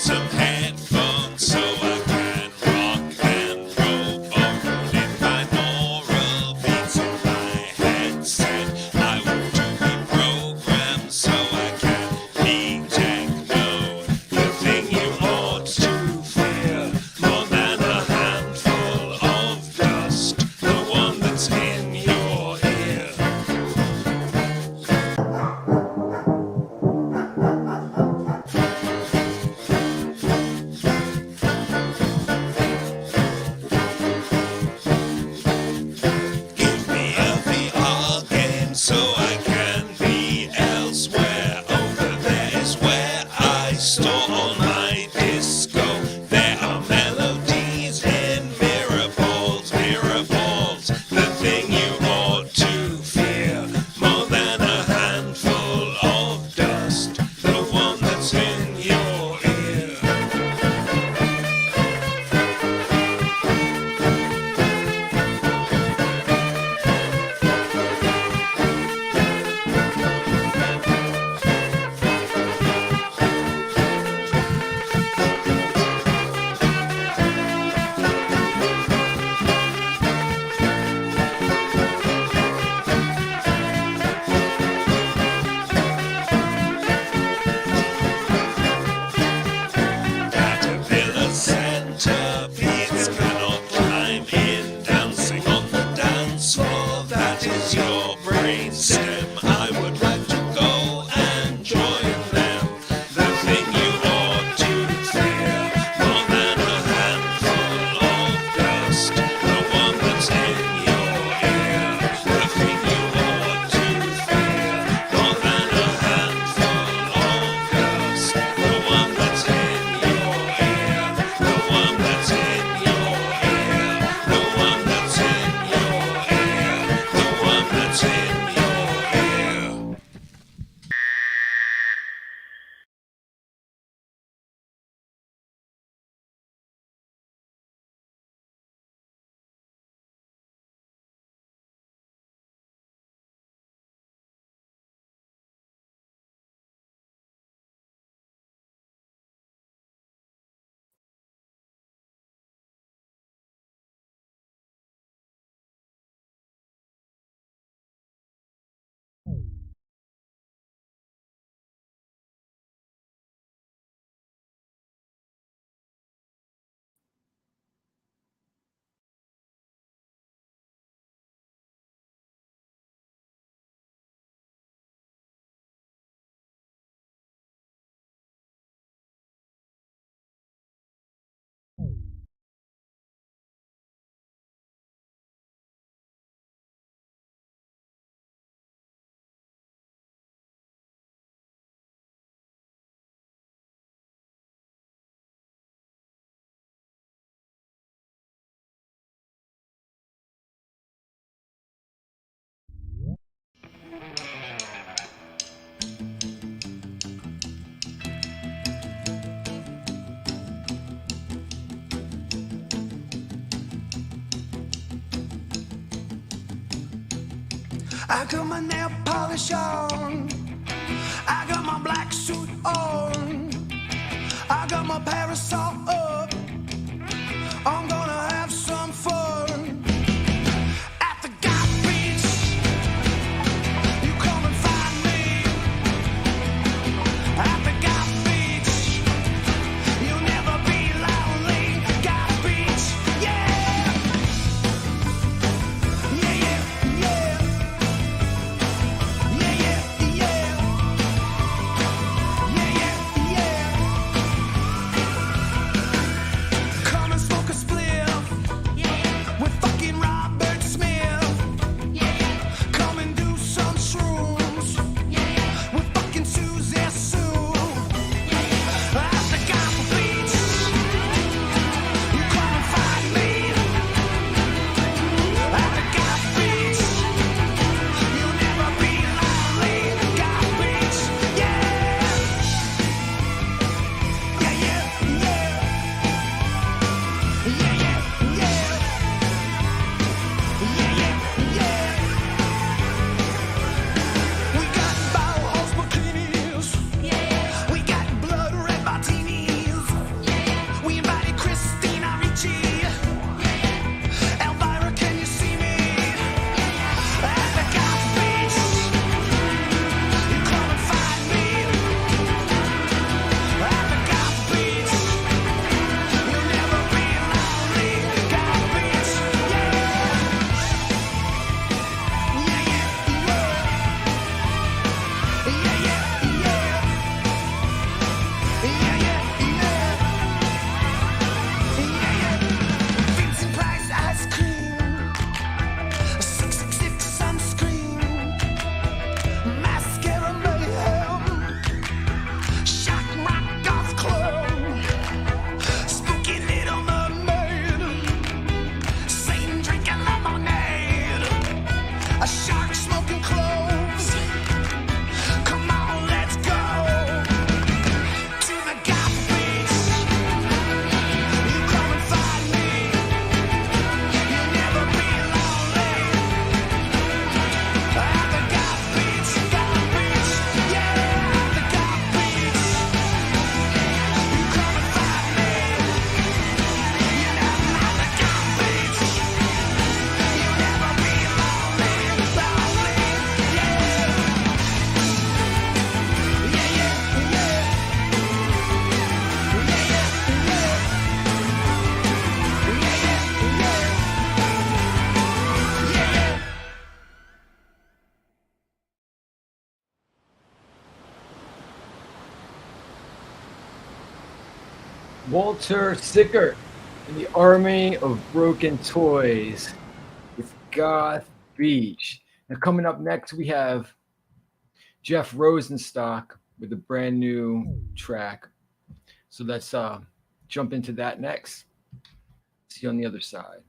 some headphones so I can rock and roll. Borrowing binaural beats in my headset. I want to be programmed so I can be techno. The thing you ought to fear more than a handful of dust. The one that's in your ear. Give me a VR game so I can be elsewhere. Over there is where I store all my disco. There are melodies in mirror balls, mirror balls. The thing you ought to fear more than a handful of dust. The one that's in your ear. Caterpillar centipedes cannot climb in, dancing on the dance floor. That is your brainstem. I would like to go and join them. The thing you ought to fear more than a handful of dust. The one that's in your ear. The thing you ought to fear more than a handful of dust. The one that's in your ear. The one that's in your ear. The one that's in your ear. The one that's in your ear. I got my nail polish on. I got my black suit on. I got my parasol up. I'm gonna have some fun at the Goth beach. You come and find me at the Goth beach. You'll never be lonely. Goth beach, yeah, yeah, yeah, yeah, yeah, yeah, yeah. Walter Sickert in the Army of Broken Toys with Goth Beach. Now, coming up next, we have Jeff Rosenstock with a brand new track. So let's jump into that next. See you on the other side.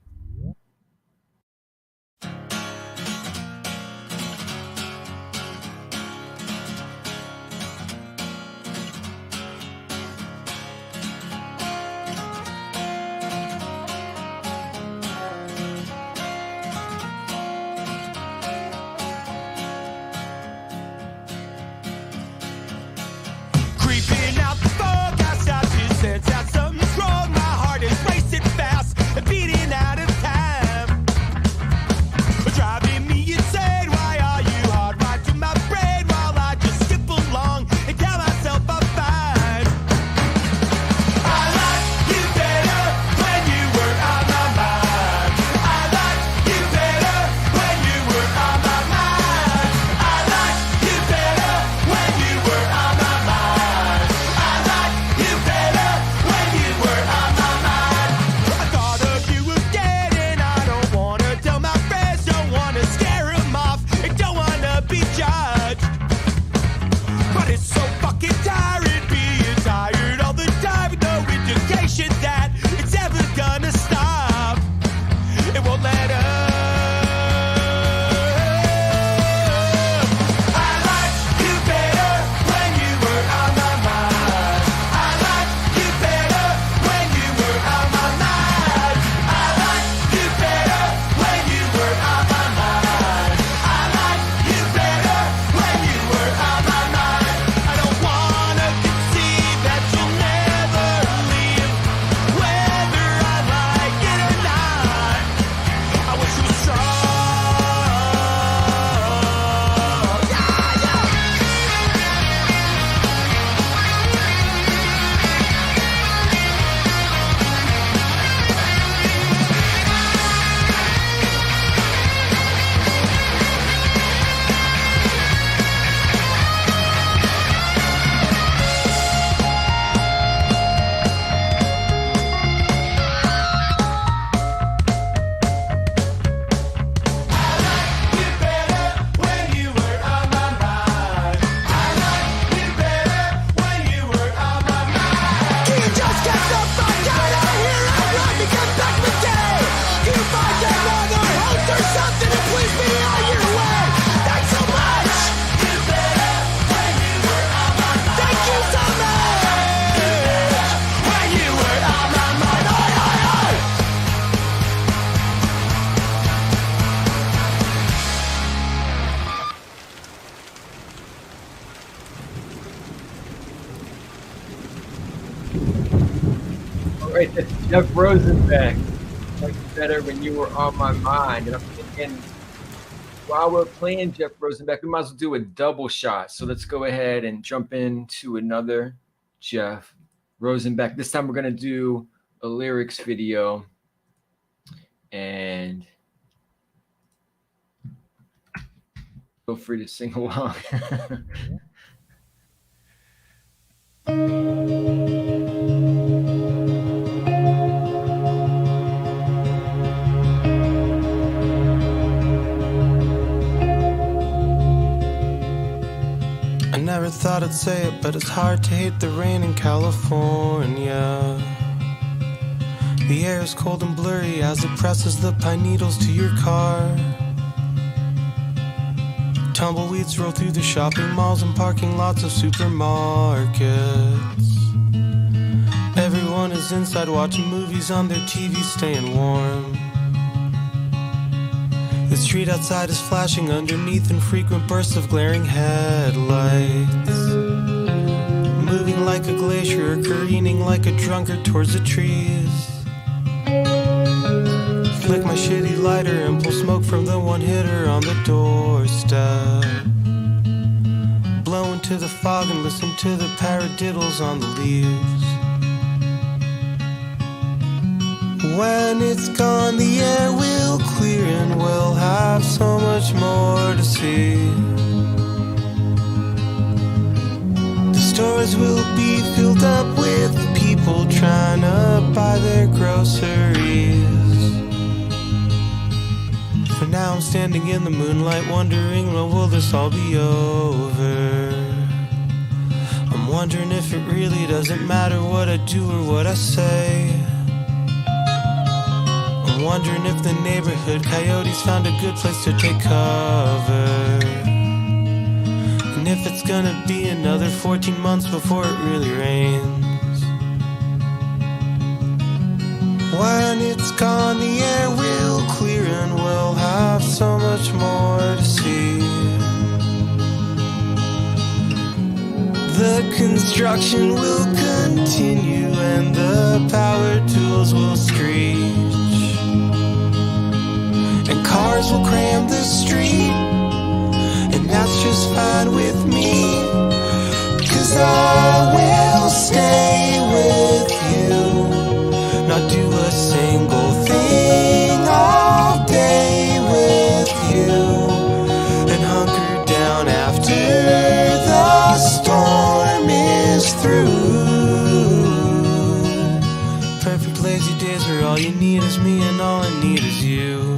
Creeping out the fog, I start to sense that something's wrong. My heart is racing fast and beating out of time. Driving me insane. Why are you hard right to my brain while I just skip along and tell myself I'm fine? I liked you better when you were on my mind. I liked you better when you were on my mind. I liked you better when you were on my mind. I liked you better when you were on my mind. I thought of you again and I don't wanna tell my friends, don't wanna scare them off, and don't wanna be judged. But it's so fucking tiring being tired all the time with no indication that it's ever gonna stop. It won't let up. I liked you better when you were on my mind. I liked you better when you were on my mind. I liked you better when you were on my mind. I liked you better when you were on my mind. I don't wanna concede that you'll never leave, whether I like it or not. I wish you were strong. You better when you were on my mind. I liked you better when you were on my mind. Can you just get the fuck out of here and run me come back with day? Can you find another host or something to please me on your way? Thanks so much. You better when you were on my mind. Thank you so much. When you were on my mind. Oi, oi, oi. All right, that's Jeff Rosenbeck. Like better when you were on my mind. And I'm thinking, while we're playing Jeff Rosenbeck, we might as well do a double shot. So let's go ahead and jump into another Jeff Rosenbeck. This time we're going to do a lyrics video. And feel free to sing along. I never thought I'd say it, but it's hard to hate the rain in California. The air is cold and blurry as it presses the pine needles to your car. Tumbleweeds roll through the shopping malls and parking lots of supermarkets. Everyone is inside watching movies on their TV, staying warm. The street outside is flashing underneath infrequent bursts of glaring headlights. Moving like a glacier or careening like a drunkard towards the trees. Flick my shitty lighter and pull smoke from the one hitter on the doorstep. Blow into the fog and listen to the paradiddles on the leaves. When it's gone, the air will clear and we'll have so much more to see. The stores will be filled up with people people trying to buy their groceries. For now I'm standing in the moonlight wondering, well, will this all be over? I'm wondering if it really doesn't matter what I do or what I say. I'm wondering if the neighborhood coyotes found a good place to take cover. And if it's gonna be another 14 months before it really rains. When it's gone, the air will clear and we'll have so much more to see. The construction will continue and the power tools will screech. And cars will cram the street, and that's just fine with me. 'Cause I will stay with you. Not do a single thing all day with you, and hunker down after the storm is through. Perfect lazy days where all you need is me and all I need is you.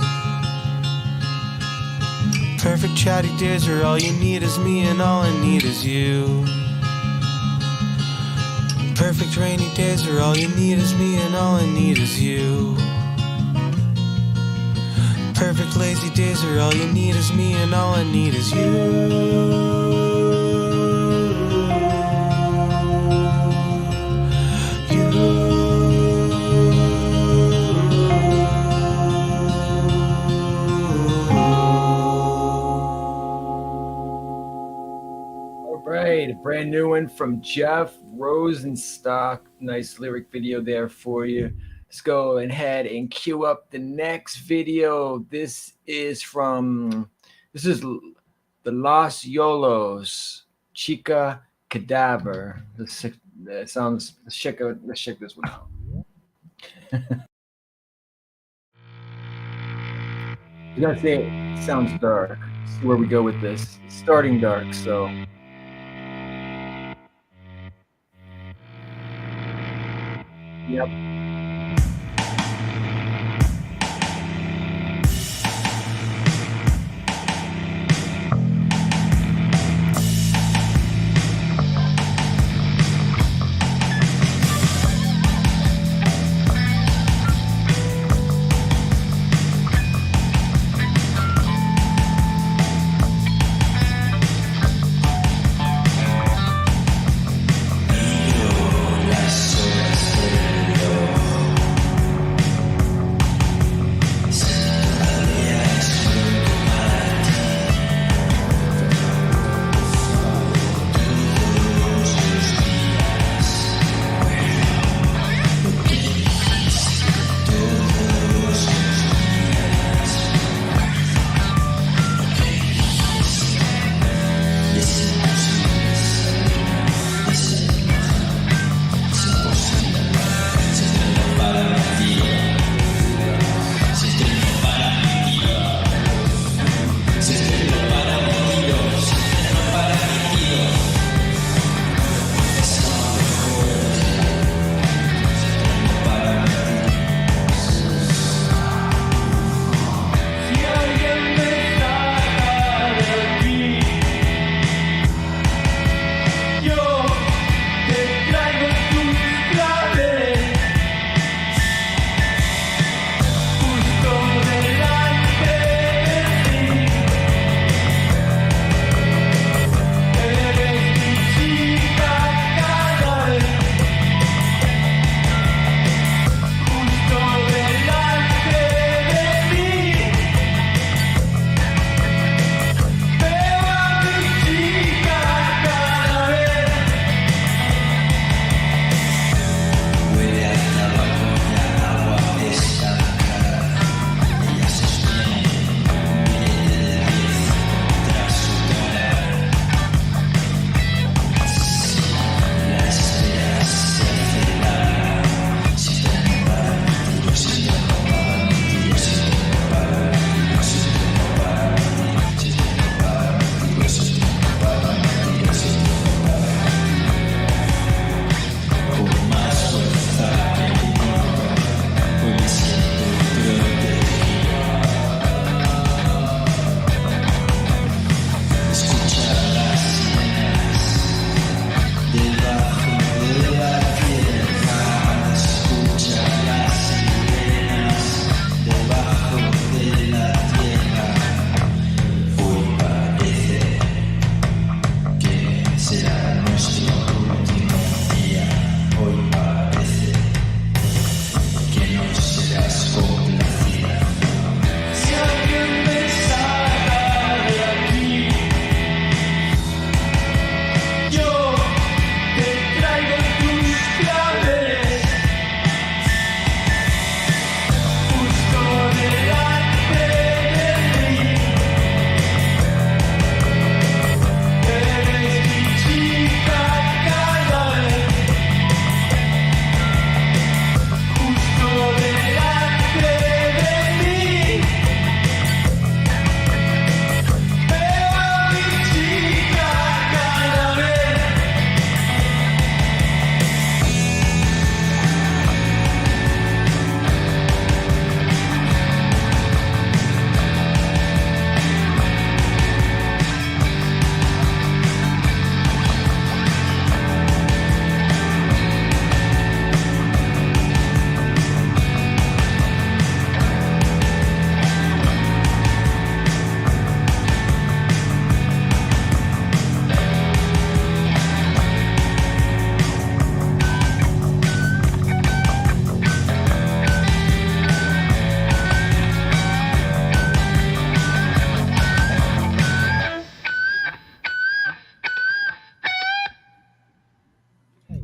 Perfect chatty days where all you need is me and all I need is you. Perfect rainy days where all you need is me and all I need is you. Perfect lazy days where all you need is me and all I need is you. Right, a brand new one from Jeff Rosenstock. Nice lyric video there for you. Let's go ahead and cue up the next video. This is the Los Yolos, Chica Cadaver. Let's check this one out. You gotta say it sounds dark. See where we go with this. It's starting dark, so. Yep. Yo,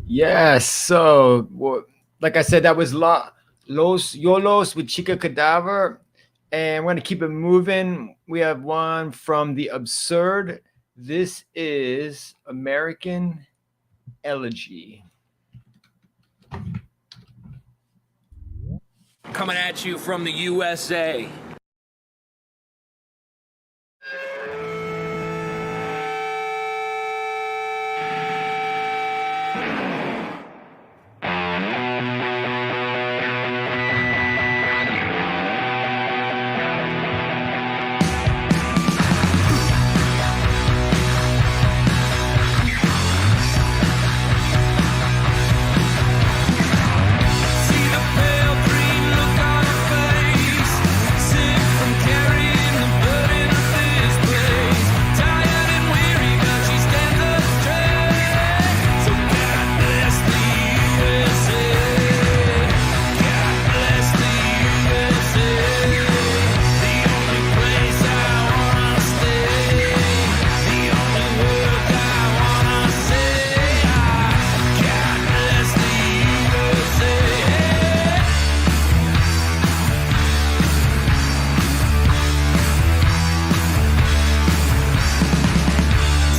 Yes. So, like I said, that was Los Yolos with Chica Cadaver. And we're going to keep it moving. We have one from The Absurd. This is American Elegy. Coming at you from the USA. See the pale green look on her face, sick from carrying the burden of this place. Tired and weary, but she stands up straight. So God bless the USA. God bless the USA. The only place I wanna stay. The only words I wanna say. God bless the USA.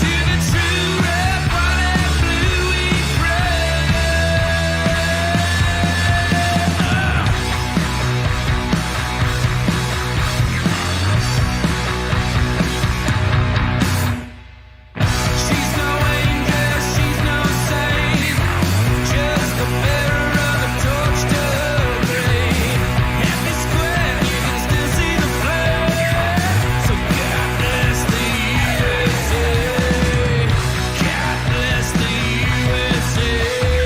To the true red, white and blue we She's no angel, she's no saint, just the bearer of a torch to her grave. Happy square, you can still see the flame. So God bless the USA. God bless the USA.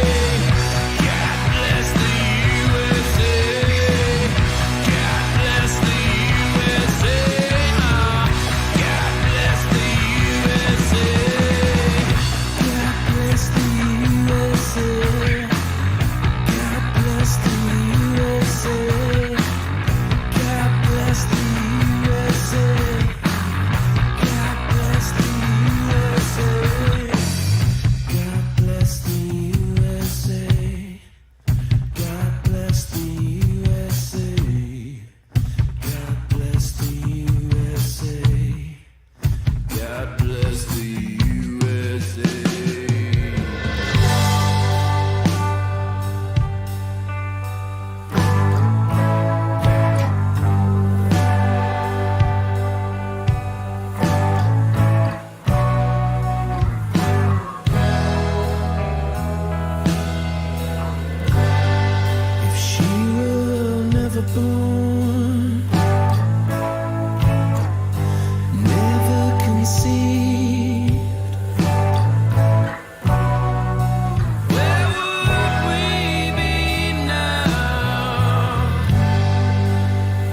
God bless the USA. God bless the USA. God bless the USA. God bless the USA. God bless the USA. God bless the USA. God bless the USA. God bless the USA. God bless the USA. God bless the USA. God bless the USA. If she were never born, never conceived, where would we be now?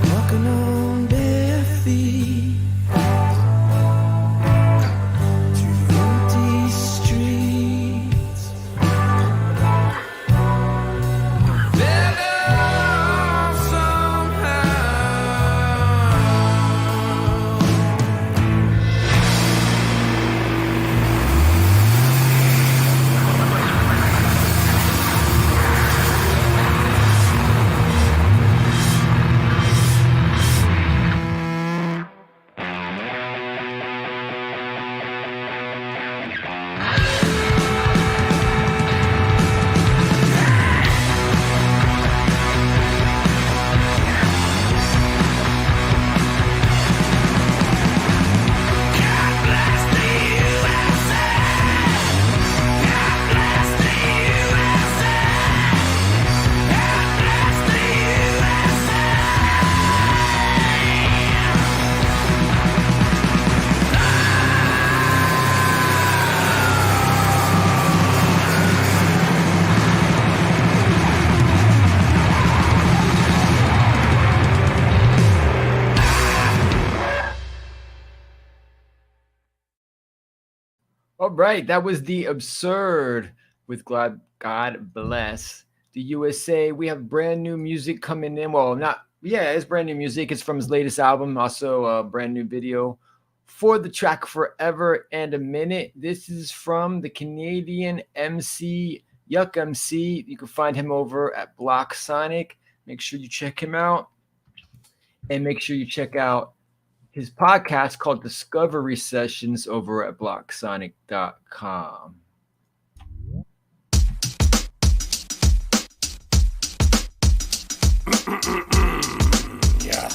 Walking on bare feet through empty streets. Better off somehow. All right, that was The Absurd with God Bless the USA. We have brand new music coming in. Well, not, yeah, it's brand new music. It's from his latest album, also a brand new video for the track Forever and a Minute. This is from the Canadian MC Yuck MC. You can find him over at Block Sonic. Make sure you check him out. And make sure you check out his podcast called Discovery Sessions over at blocksonic.com. Yeah.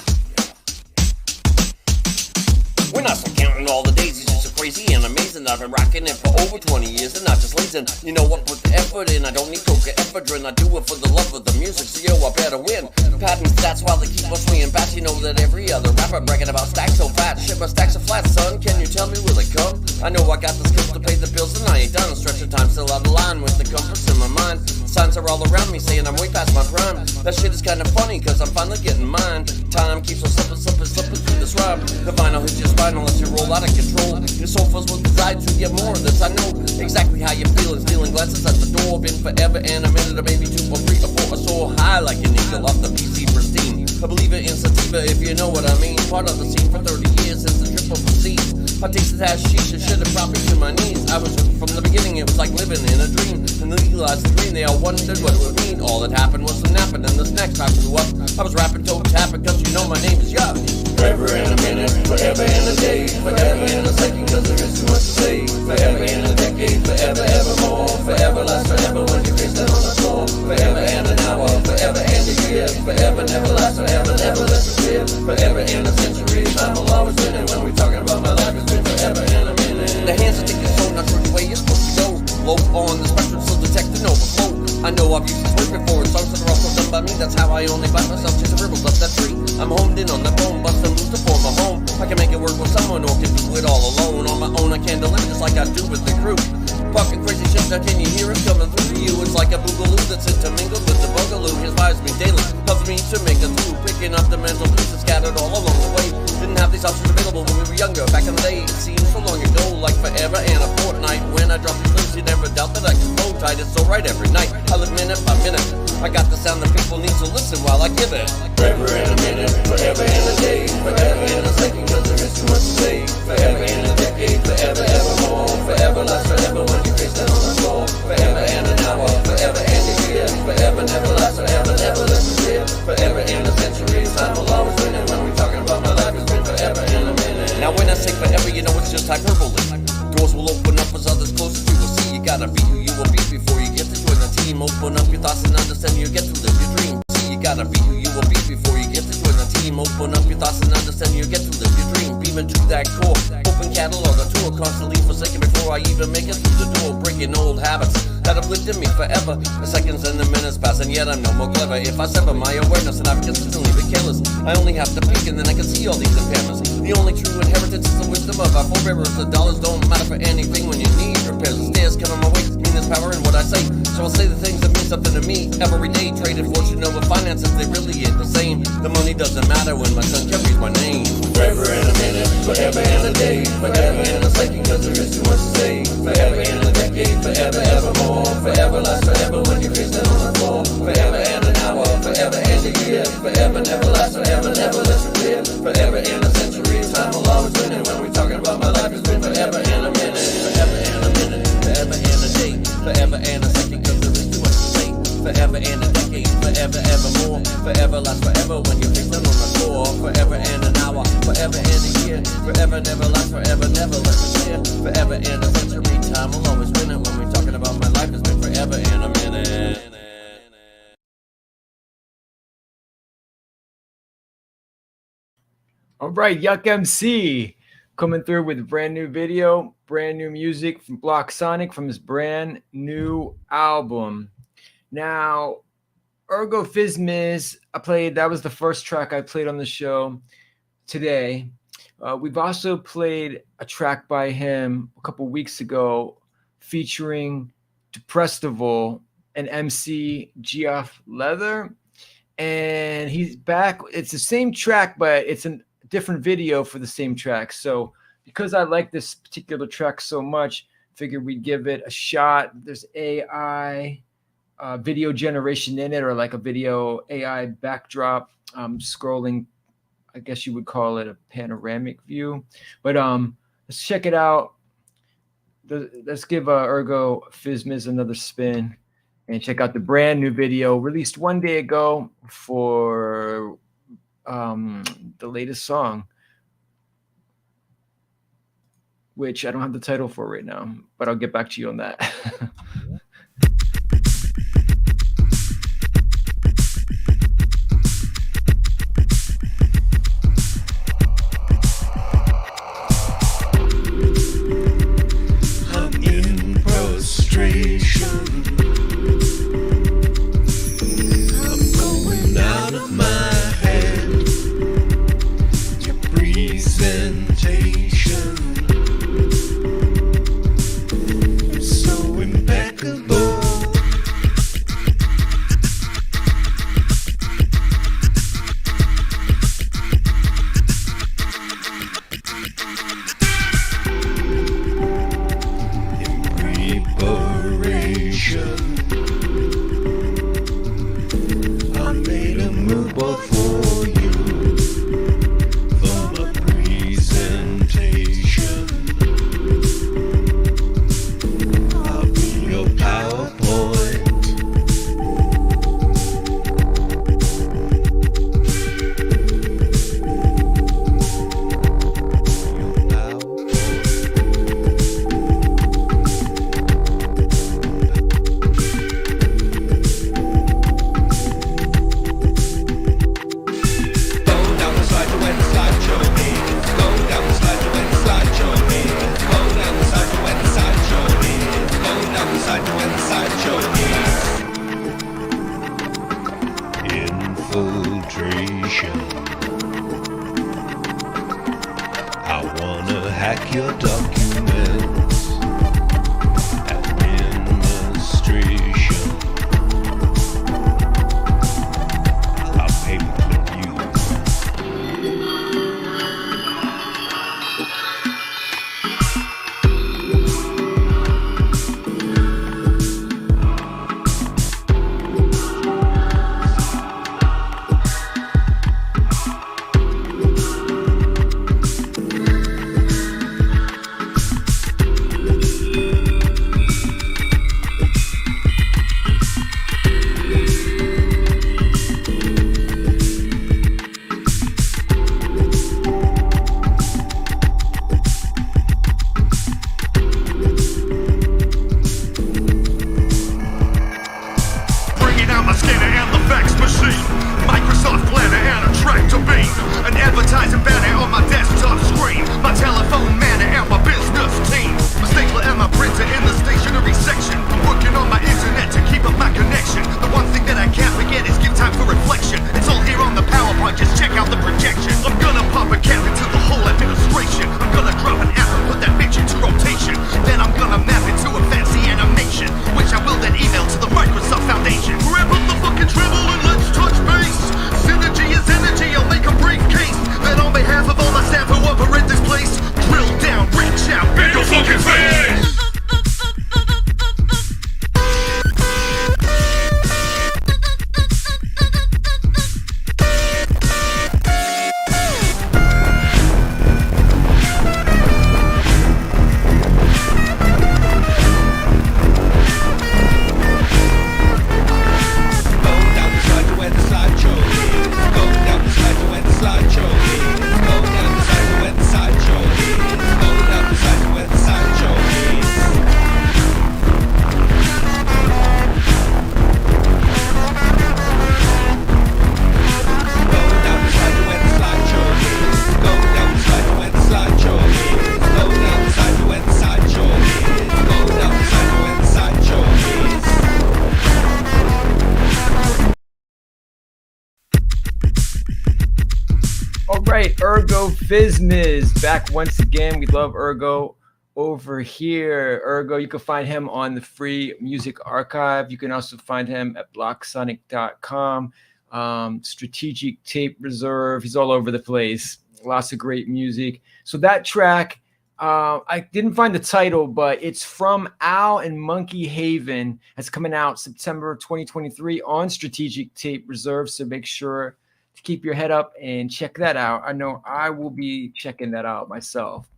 We're not still counting all the days, it's just so crazy and amazing. I've been rocking it for over 20 years and not just lazing. You know, I put the effort in, I don't need coca ephedrine. I do it for the love of the music, so yo, I better win. Patents, that's why they keep us swinging back. You know that every other rapper bragging about stacks so fat. Ship my stacks of flat, son, can you tell me will it come? I know I got the skills to pay the bills and I ain't done. Stretching time still out of line with the comforts in my mind. Signs are all around me saying I'm way past my prime. That shit is kinda funny cause I'm finally getting mine. Time keeps on slipping through this rhyme. The vinyl hits your spine unless you roll out of control. Your soul fills with desire to get more of this. I know exactly how you feel. Stealing glances at the door. Been forever and a minute or maybe 2 or 3 or 4. I soar high like an eagle off the PC pristine. I believe it in sativa if you know what I mean. Part of the scene for 30 years since the triple proceeds. I tasted hashish and shit it brought me to my knees. I was hooked from the beginning, it was like living in a dream. And the legalized the green, they all wondered what it would mean. All that happened was some napping and this next I blew up. I was rapping toe tapping cause you know my name is Yuck. Forever and a minute, forever and a day, forever and a second cause there is too much to say. Forever and a decade, forever evermore. Forever lasts forever when you face down on the floor. Forever and an hour, forever and a year. Forever never lasts forever, never lets us live. Forever and a century, time will always win it. When we talking about my life, it's been forever and a minute. The hands are taking so not sure which way you're supposed to go. Low on the spectrum, still detecting overflow. I know I've used this word before, and songs that are also done by me. That's how I only bite myself, chasing ripples up that tree. I'm honed in on the bone, busting loose to form a home. I can make it work with someone or can do it all alone. On my own, I can't deliver just like I do with the crew. Fucking crazy shit, now can you hear it coming through you? It's like a boogaloo that's intermingled with the bugaloo. His vibes me daily, helps me to make it through. Picking up the mental pieces scattered all along the way. Didn't have these options available when we were younger. Back in the day, it seems so long ago, like forever and a fortnight. When I drop these lyrics, you never doubt that I can flow tight. It's so right every night, I live minute by minute. I got the sound that people need to listen while I give it. Forever and a minute, forever and a day, forever and a second cause there is too much to say. Forever and a decade, forever evermore. Forever lasts forever when you face down on the floor. Forever and an hour, forever and a year. Forever never lasts forever, never lets us live. Forever and a century, time will always win it. When we talking about my life, it's been forever and a minute. Now when I say forever, you know it's just hyperbole. Doors will open up as others close you will see. You gotta be who you will be before you get to join the team. Open up your thoughts and understand you get to live your dream. See, you gotta be who you will be before you get to join the team. Open up your thoughts and understand you get to live your dream. Beaming to that core, open catalog, a tour constantly forsaken before I even make it through the door. Breaking old habits that have lived in me forever. The seconds and the minutes pass and yet I'm no more clever. If I sever my awareness and I've consistently been careless, I only have to peek and then I can see all these impairments. The only true inheritance is the wisdom of our forebearers. The dollars don't matter for anything when you need repairs. The stairs come on my way, mean there's power in what I say. So I'll say the things that mean something to me every day. Traded fortune over finances, they really ain't the same. The money doesn't matter when my son carries my name. Forever and a minute, forever and a day, forever and a second cause there is too much to say. Forever and a decade, forever evermore. Forever lasts forever when you face down on the floor. Forever and an hour, forever and a year. Forever never lasts forever, never lets you live. Forever and a century, time will always win it. When we talking about my life, it's been forever and a minute. Forever and a minute, forever and a day, forever and a second cause there is too much to say. Forever and a decade, forever evermore. Forever lasts forever when you face down on the floor. Forever and an hour, forever and a year. Forever never lasts forever, never lets us clear. Forever and a century, time will always win it. When we talking about my life, it's been forever and a minute. All right, Yuck MC coming through with a brand new video, brand new music from Block Sonic from his brand new album. Now, Ergo Fizmiz, that was the first track I played on the show today. We've also played a track by him a couple weeks ago featuring Deprestival and MC Geoff Leather. And he's back. It's the same track, but it's a different video for the same track. So because I like this particular track so much, figured we'd give it a shot. There's AI video generation in it, or like a video AI backdrop. Scrolling, I guess you would call it a panoramic view. But let's check it out. Let's give Ergo Fizmiz another spin And check out the brand new video released one day ago for the latest song, which I don't have the title for right now, but I'll get back to you on that. I'm in frustration. I'm going out of my head. Your presentation is so impeccable. In preparation, I made a mood board for you for my presentation. I'll be your PowerPoint. Your PowerPoint. Go down the slide to where the slideshow is. Go down the slide to where the slideshow is. Go down the slide to where the sideshow is. Go down the slide to where the sideshow is. Infiltration. I wanna hack your documents. Administration. I'll paperclip you. Bringing out my scanner and the fax machine. Microsoft planner and a tractor beam. An advertising banner on my desktop screen. My telephone manner and my business team. My stapler and my printer in the stationery section. I'm working on my internet to keep up my connection. The one thing that I can't forget is give time for reflection. It's all here on the PowerPoint, just check out the projection. I'm gonna pop a cap into the whole administration. I'm gonna drop an app and put that bitch into rotation. Then I'm gonna map it to a fancy animation, which I will then email to the Microsoft Foundation. Grab up the fucking treble and let's touch base. Synergy is energy, I'll make a briefcase. Then on behalf of all my staff who operate this place, drill down, reach out, bend your fucking face. Go down the slide to where the slideshow is. Go down the slide to where the slideshow is. Go down the slide to where the sideshow is. Go down the slide to where the sideshow is. Go down the slide to where the slideshow is. Go down the slide to where the slideshow is. Go down the slide to where the sideshow is. Go down the slide to where the sideshow is. All right, Ergo Fizmiz back once again. We love Ergo over here. Ergo, you can find him on the Free Music Archive. You can also find him at blocksonic.com. Strategic Tape Reserve. He's all over the place. Lots of great music. So that track, I didn't find the title, but it's from Owl and Monkey Haven. It's coming out September 2023 on Strategic Tape Reserve. So make sure to keep your head up and check that out. I know I will be checking that out myself.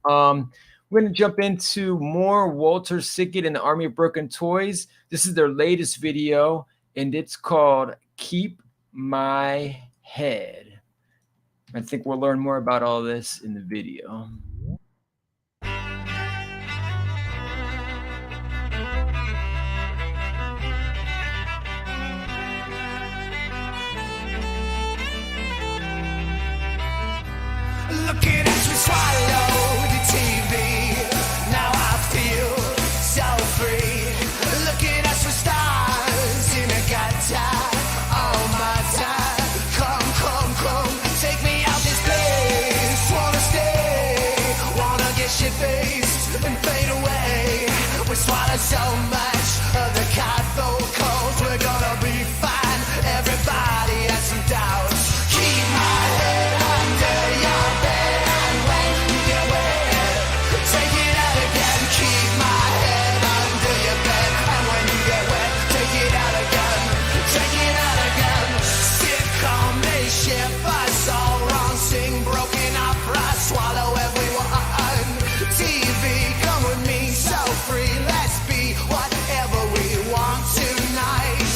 We're going to jump into more Walter Sickett and the Army of Broken Toys. This is their latest video, and it's called Keep My Head. I think we'll learn more about all this in the video. Looking as we swallow the TV, now I feel so free. Looking as we stars in a gutter, oh my time. Come, come, come, take me out this place. Wanna stay, wanna get shit-faced and fade away. We swallow so much of the cardboard, we're gonna be fine. Everybody has some doubts. Keep my head under your bed, and when you get wet, take it out again. Keep my head under your bed, and when you get wet, take it out again. Take it out again. Sitcom, they ship us all wrong. Sing broken opera, swallow everyone. TV, come with me, so free. Let's be whatever we want tonight.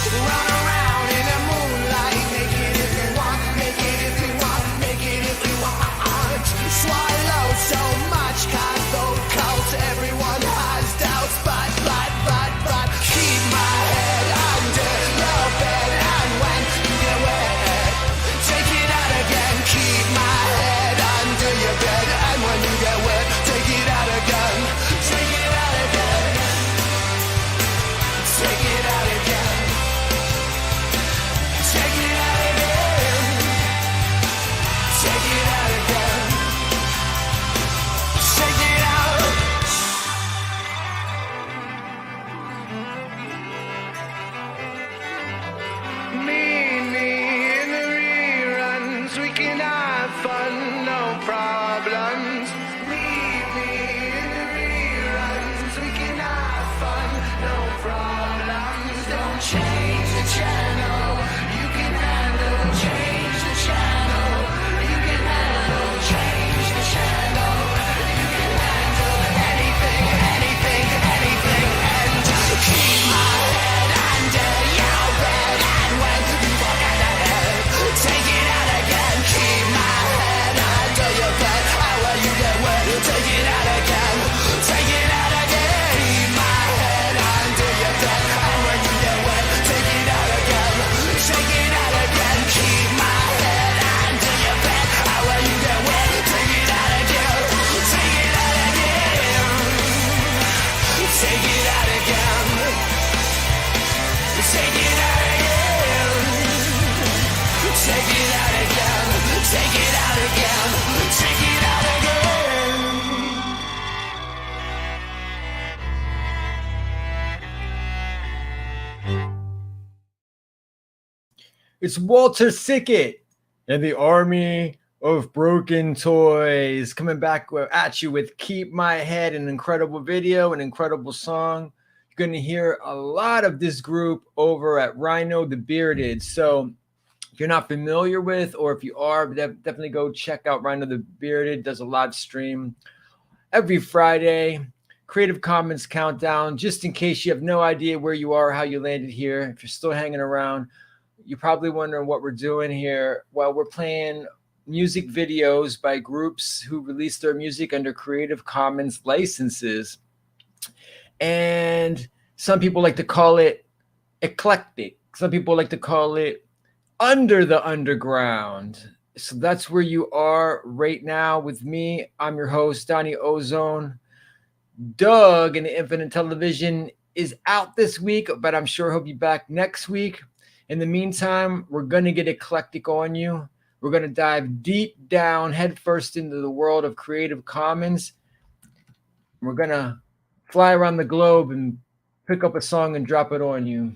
Run around in the moonlight, make it if you want, make it if you want, make it if you want. Swallow so much cause everyone has doubts, but keep my head under your bed, and when you get wet, take it out again. Keep my head under your bed, and when you get wet, take it out again. Take it out again. Take it out again. Take it out again. Take it out again. Take it out. Me in the reruns, we can have fun, no problems. Me in the reruns, we can have fun, no problems. Don't change the channel, you can handle. Change the channel, you can handle. Change the channel, you can handle. Anything, anything, anything, and keep my head under your bed, and when you walk out of bed, take it out again. Keep my head under your bed, and when you get wet, take it out again. Take it out again. Keep my head under your bed, and when you get wet, take it out again. Take it out again. Keep my head under your bed, and when you get wet, take it out again. Take it out again. Take it out again. Take it out again. Take it out again. Take it out again. Take it out again. It's Walter Sickett and the Army of Broken Toys coming back at you with Keep My Head, an incredible video, an incredible song. You're going to hear a lot of this group over at Rhino the Bearded. So if you're not familiar with, or if you are, definitely go check out Rhino the Bearded. Does a live stream every Friday. Creative Commons countdown, just in case you have no idea where you are, how you landed here. If you're still hanging around, you're probably wondering what we're doing here. Well, we're playing music videos by groups who release their music under Creative Commons licenses. And some people like to call it eclectic. Some people like to call it under the underground. So that's where you are right now with me. I'm your host, Donnie Ozone. Doug and the Infinite Television is out this week, but I'm sure he'll be back next week. In the meantime, we're going to get eclectic on you. We're going to dive deep down, headfirst into the world of Creative Commons. We're going to fly around the globe and pick up a song and drop it on you.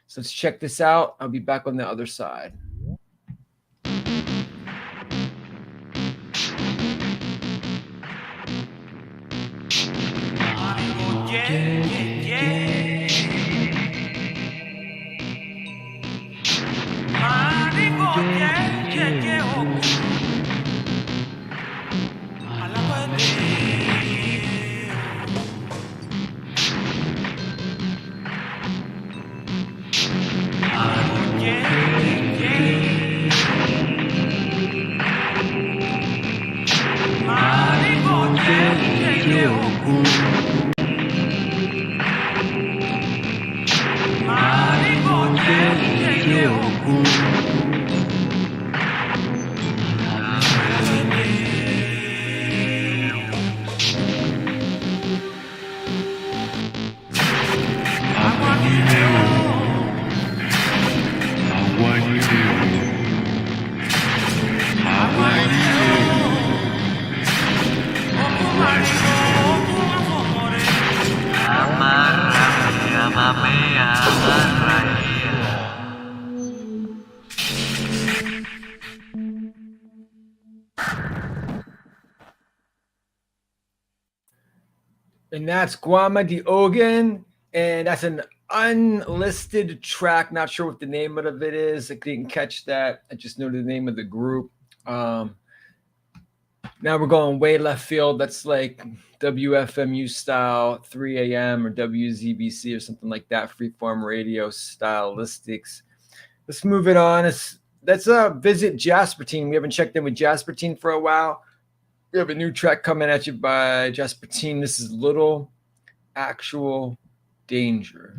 So let's check this out. I'll be back on the other side. And that's Guama de Ogan, and that's an unlisted track. Not sure what the name of it is. I didn't catch that. I just know the name of the group. Now we're going way left field. That's like WFMU style, 3 a.m. or WZBC or something like that, freeform radio stylistics. Let's move it on. That's Visit Jaspertine. We haven't checked in with Jaspertine for a while. We have a new track coming at you by Jaspertine. This is Little Actual Danger.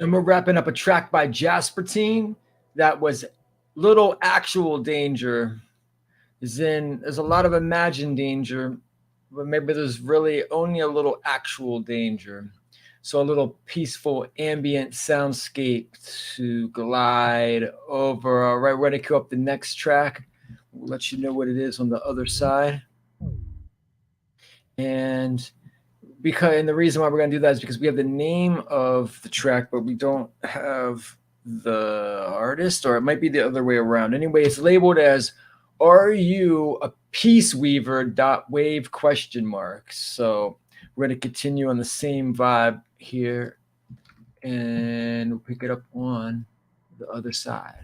And we're wrapping up a track by Jaspertine that was Little Actual Danger. There's a lot of imagined danger, but maybe there's really only a little actual danger. So a little peaceful ambient soundscape to glide over. All right, we're going to queue up the next track. We'll let you know what it is on the other side. And the reason why we're going to do that is because we have the name of the track, but we don't have the artist, or it might be the other way around. Anyway, it's labeled as "Are You a Peace Weaver?" .wave ? So we're going to continue on the same vibe here, and we'll pick it up on the other side.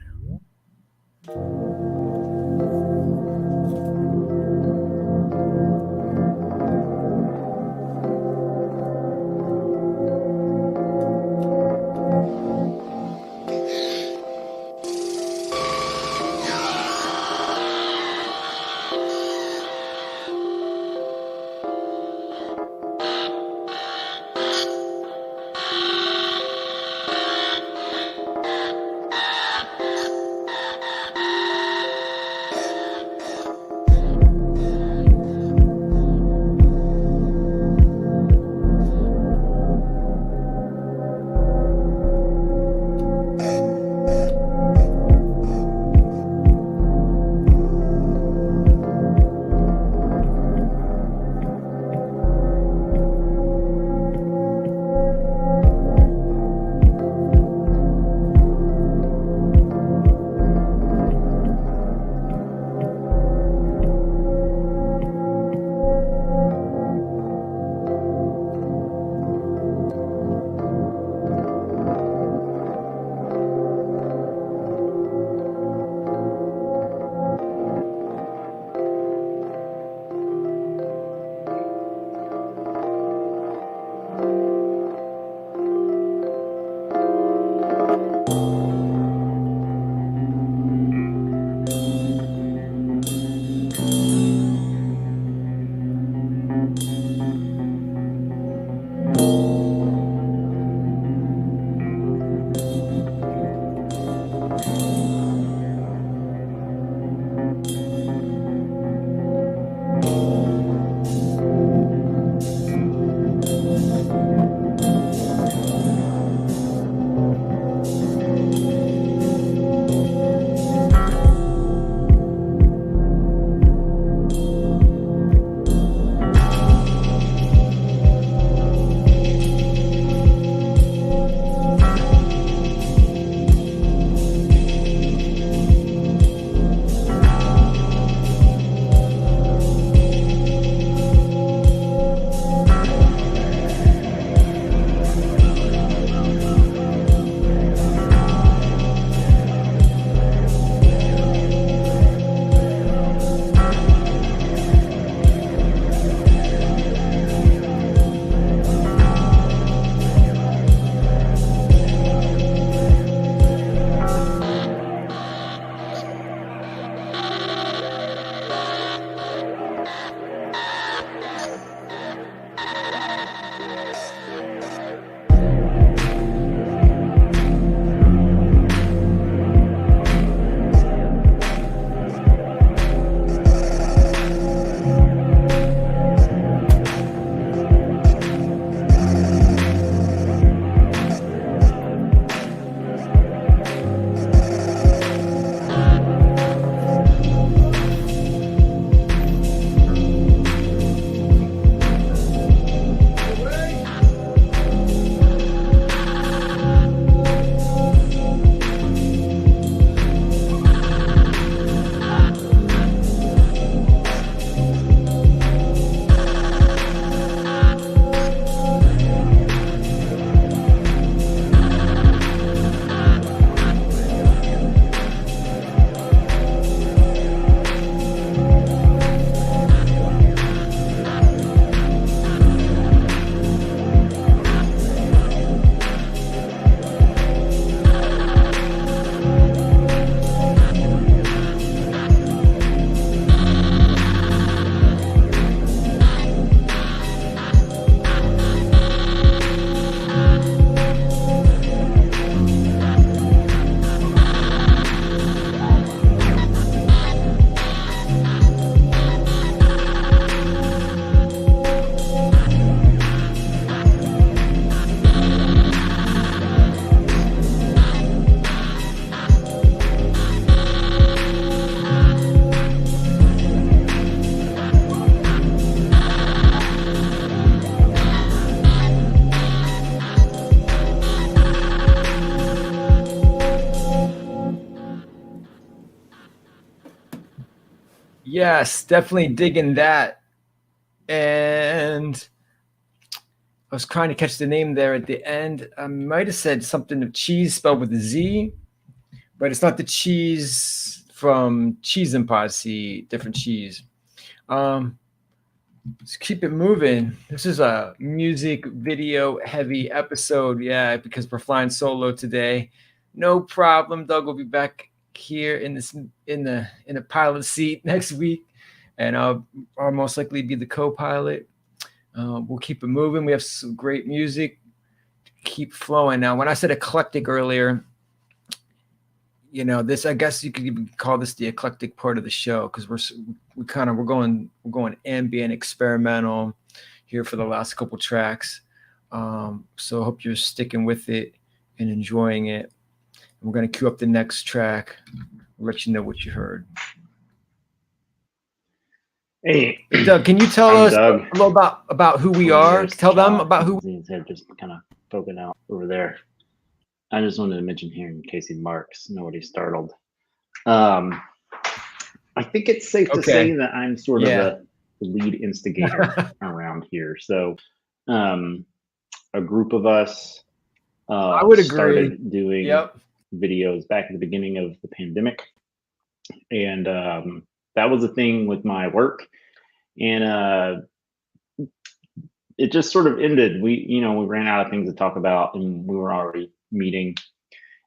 Yes, definitely digging that. And I was trying to catch the name there at the end. I might have said something of cheese spelled with a Z, but it's not the cheese from Cheese and Posse, different cheese. Um, let's keep it moving. This is a music video heavy episode, yeah, because we're flying solo today. No problem. Doug will be back here in the pilot seat next week, and I'll most likely be the co-pilot. We'll keep it moving. We have some great music. Keep flowing. Now, when I said eclectic earlier, this I guess you could even call this the eclectic part of the show because we're going ambient, experimental here for the last couple tracks. So I hope you're sticking with it and enjoying it. We're gonna cue up the next track. I'll let you know what you heard. Hey, Doug, can you tell I'm us Doug. a little about who we are? There's Tell them John. about who. His head just kind of poking out over there. I just wanted to mention here in case he marks, nobody's startled. I think it's safe to say that I'm sort of the lead instigator around here. So, a group of us I would agree. started doing videos back at the beginning of the pandemic, and that was a thing with my work, and it just sort of ended. We ran out of things to talk about, and we were already meeting,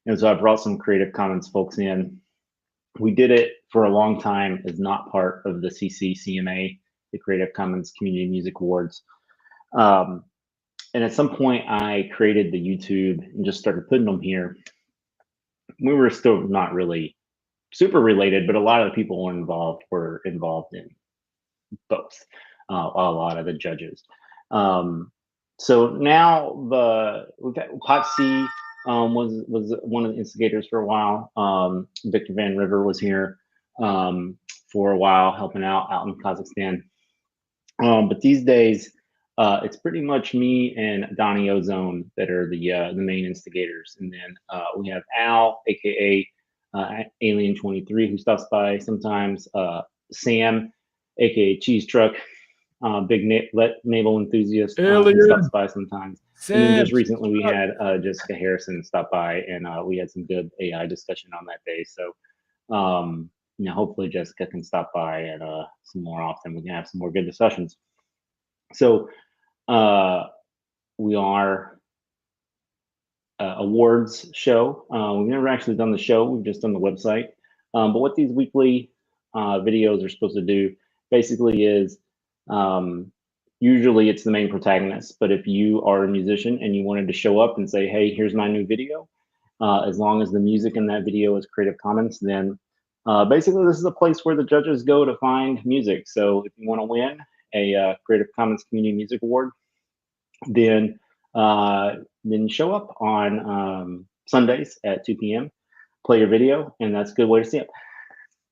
and so I brought some Creative Commons folks in. We did it for a long time as not part of the CCMA, the Creative Commons Community Music Awards. And at some point, I created the YouTube and just started putting them here. We were still not really super related, but a lot of the people were involved in both. A lot of the judges. So now we've got Potsy was one of the instigators for a while. Victor Van River was here for a while, helping out in Kazakhstan. But these days, it's pretty much me and Donnie Ozone that are the main instigators, and then we have Al, aka Alien 23, who stops by sometimes. Sam, aka Cheese Truck, big naval enthusiast, who stops by sometimes. And then just recently we had Jessica Harrison stop by, and we had some good AI discussion on that day. So hopefully Jessica can stop by and some more often. We can have some more good discussions. So we are awards show. We've never actually done the show. We've just done the website. But what these weekly videos are supposed to do basically is usually it's the main protagonist. But if you are a musician and you wanted to show up and say, hey, here's my new video, as long as the music in that video is Creative Commons, then basically this is a place where the judges go to find music. So if you want to win a Creative Commons Community Music Award, then show up on Sundays at 2 p.m., play your video, and that's a good way to see it.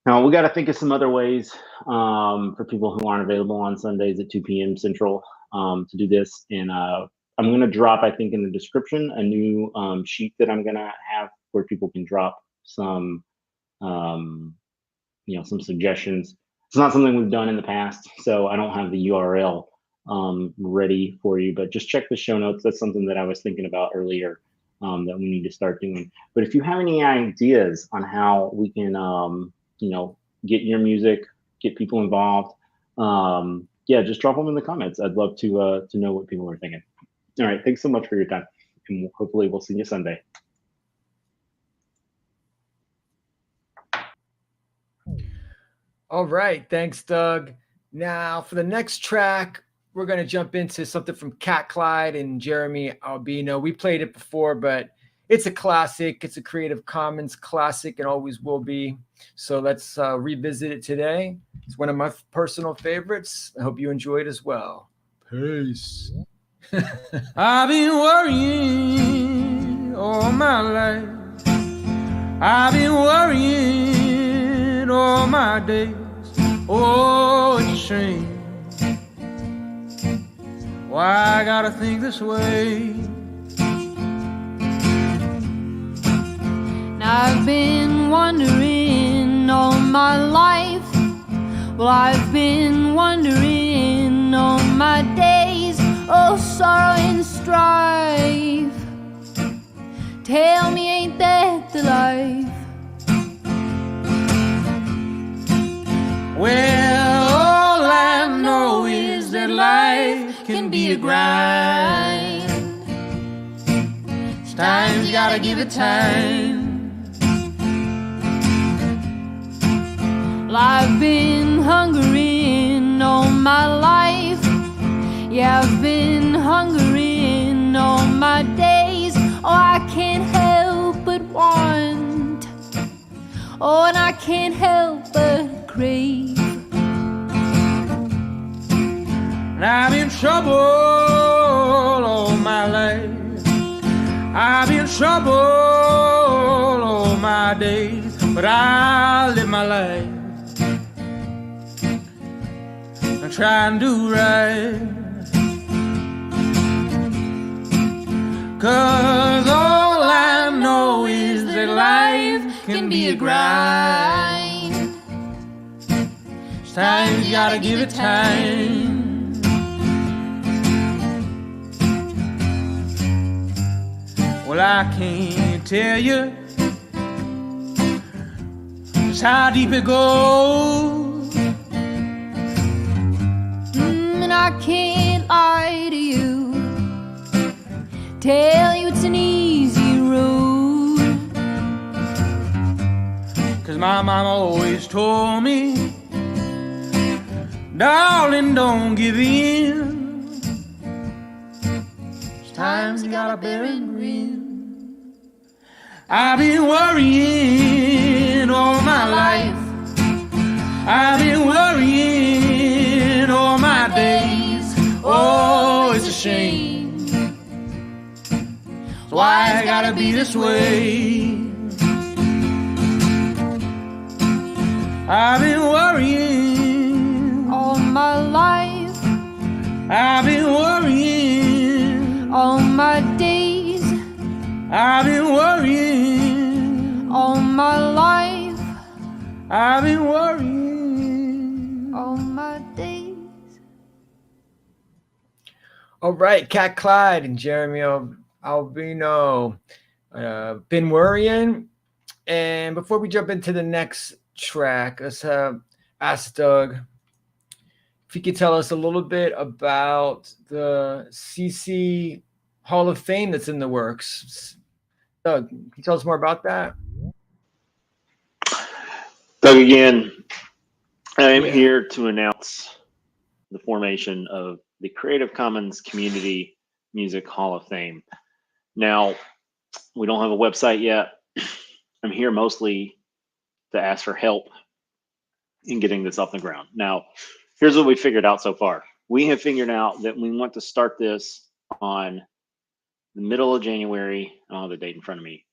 Now, we got to think of some other ways for people who aren't available on Sundays at 2 p.m. Central to do this. And I'm going to drop, I think, in the description, a new sheet that I'm going to have where people can drop some, some suggestions. It's not something we've done in the past, so I don't have the URL ready for you, but just check the show notes. That's something that I was thinking about earlier that we need to start doing. But if you have any ideas on how we can, get your music, get people involved, just drop them in the comments. I'd love to know what people are thinking. All right, thanks so much for your time, and hopefully we'll see you Sunday. All right, thanks, Doug. Now for the next track, we're going to jump into something from Cat Clyde and Jeremy Albino. We played it before, but it's a classic. It's a Creative Commons classic and always will be. So let's revisit it today. It's one of my personal favorites. I hope you enjoy it as well. Peace. I've been worrying all my life. I've been worrying all my days. Oh, it's a shame. Why I gotta think this way? I've been wondering all my life Well, I've been wondering all my days, oh, sorrow and strife. Tell me, ain't that the life? Well, all I know is that life can be a grind. Sometimes you gotta give it time. Well, I've been hungering all my life. Yeah, I've been hungering all my days. Oh, I can't help but want. Oh, and I can't help but crave. And I'm in trouble all my life. I've been in trouble all my days. But I live my life and try and do right. 'Cause all I know is that life can be a grind. Sometimes you gotta give it time. Well, I can't tell you just how deep it goes. And I can't lie to you, tell you it's an easy road. 'Cause my mama always told me, darling, don't give in. Sometimes you gotta bear and grin. I've been worrying all my life. I've been worrying all my days. Oh, it's a shame. So why I gotta be this way? I've been worrying all my life. I've been worrying all my days. I've been worrying all my life. I've been worrying all my days. All right, Cat Clyde and Jeremy Albino. Been worrying. And before we jump into the next track, let's ask Doug if he could tell us a little bit about the CC Hall of Fame that's in the works. Doug, can you tell us more about that? Doug again. I am here to announce the formation of the Creative Commons Community Music Hall of Fame. Now, we don't have a website yet. I'm here mostly to ask for help in getting this off the ground. Now, here's what we figured out so far. We have figured out that we want to start this on the middle of January. I don't have the date in front of me,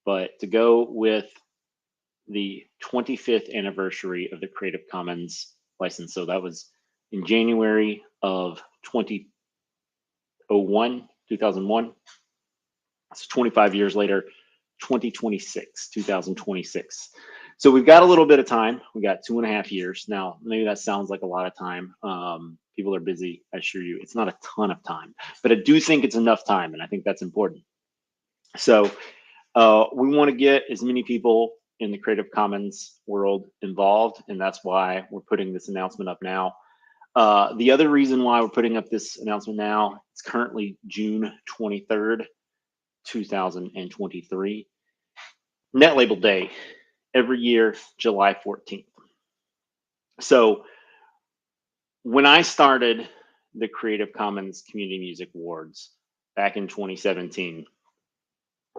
but to go with the 25th anniversary of the Creative Commons license. So that was in January of 2001. So 25 years later, 2026. So we've got a little bit of time. We got 2.5 years. Now, maybe that sounds like a lot of time. People are busy, I assure you. It's not a ton of time, but I do think it's enough time, and I think that's important. So we want to get as many people in the Creative Commons world involved, and that's why we're putting this announcement up now. The other reason why we're putting up this announcement now, it's currently June 23rd, 2023. Net Label Day, every year, July 14th. So when I started the Creative Commons Community Music Awards back in 2017,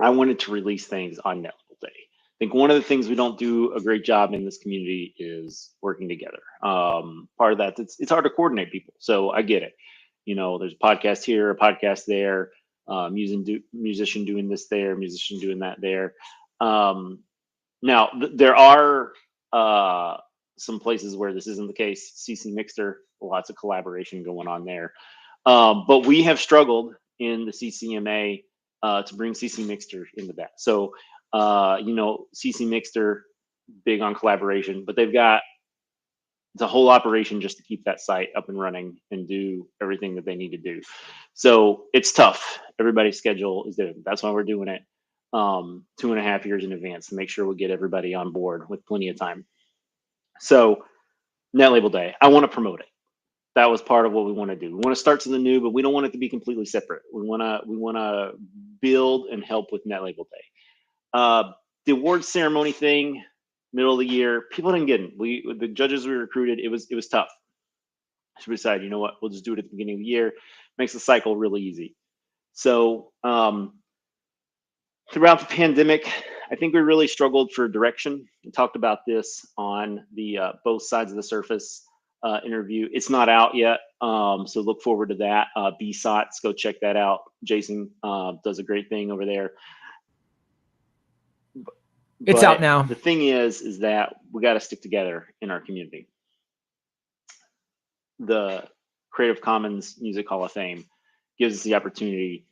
I wanted to release things on Net Label Day. I think one of the things we don't do a great job in this community is working together. Part of that, it's hard to coordinate people. So I get it. You know, there's a podcast here, a podcast there, musician doing this there, musician doing that there. Now, there are some places where this isn't the case. CC Mixter, lots of collaboration going on there. But we have struggled in the CCMA to bring CC Mixter into that. So, you know, CC Mixter, big on collaboration, but they've got it's a whole operation just to keep that site up and running and do everything that they need to do. So it's tough. Everybody's schedule is different. That's why we're doing it 2.5 years in advance to make sure we get everybody on board with plenty of time. So Net Label Day, I want to promote it. That was part of what we want to do. We want to start something new, but we don't want it to be completely separate. We want to build and help with Net Label Day. The awards ceremony thing, middle of the year, people didn't get it. The judges we recruited, it was tough. So we decided, you know what, we'll just do it at the beginning of the year. Makes the cycle really easy. So throughout the pandemic, I think we really struggled for direction. We talked about this on the Both Sides of the Surface interview. It's not out yet, so look forward to that. BSOTs, go check that out. Jason does a great thing over there. It's out now. The thing is that we got to stick together in our community. The Creative Commons Music Hall of Fame gives us the opportunity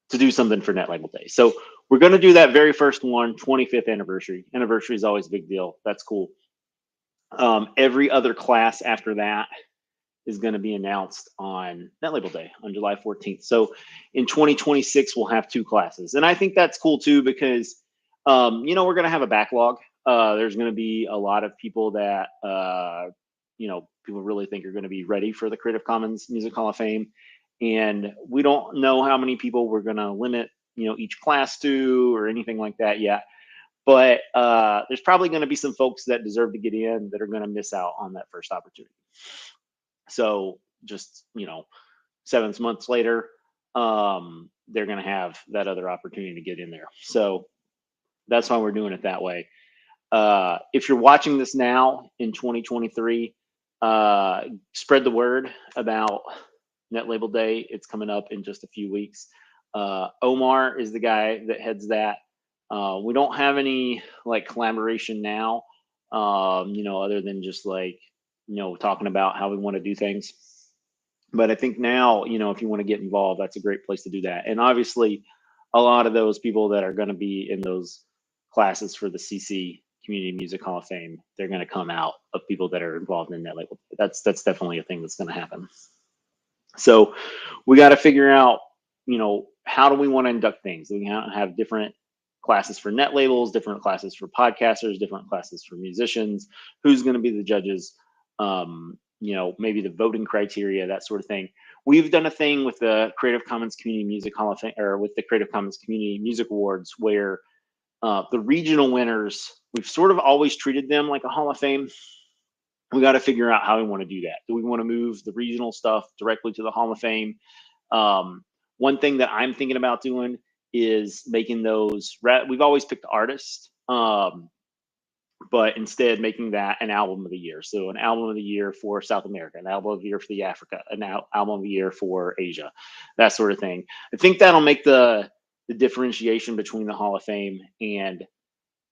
to do something for Net Label Day. So we're going to do that very first one, 25th anniversary. Anniversary is always a big deal. That's cool. Every other class after that is going to be announced on Net Label Day on July 14th. So in 2026, we'll have 2 classes. And I think that's cool too, because, we're going to have a backlog. There's going to be a lot of people that, people really think are going to be ready for the Creative Commons Music Hall of Fame. And we don't know how many people we're going to limit, each class to or anything like that yet. But there's probably going to be some folks that deserve to get in that are going to miss out on that first opportunity. So just, 7 months later, they're going to have that other opportunity to get in there. So that's why we're doing it that way. If you're watching this now in 2023, spread the word about Net Label Day. It's coming up in just a few weeks. Omar is the guy that heads that. We don't have any collaboration now, other than just talking about how we want to do things. But I think now, if you want to get involved, that's a great place to do that. And obviously, a lot of those people that are going to be in those classes for the CC Community Music Hall of Fame, they're going to come out of people that are involved in that label. That's definitely a thing that's going to happen. So we got to figure out, how do we want to induct things? We have different classes for net labels, different classes for podcasters, different classes for musicians. Who's going to be the judges? Maybe the voting criteria, that sort of thing. We've done a thing with the Creative Commons Community Music Hall of Fame, or with the Creative Commons Community Music Awards, where the regional winners, we've sort of always treated them like a Hall of Fame. We got to figure out how we want to do that. Do we want to move the regional stuff directly to the Hall of Fame? One thing that I'm thinking about doing is making those, we've always picked artists, but instead making that an album of the year. So an album of the year for South America, an album of the year for the Africa, an album of the year for Asia, that sort of thing. I think that'll make the differentiation between the Hall of Fame and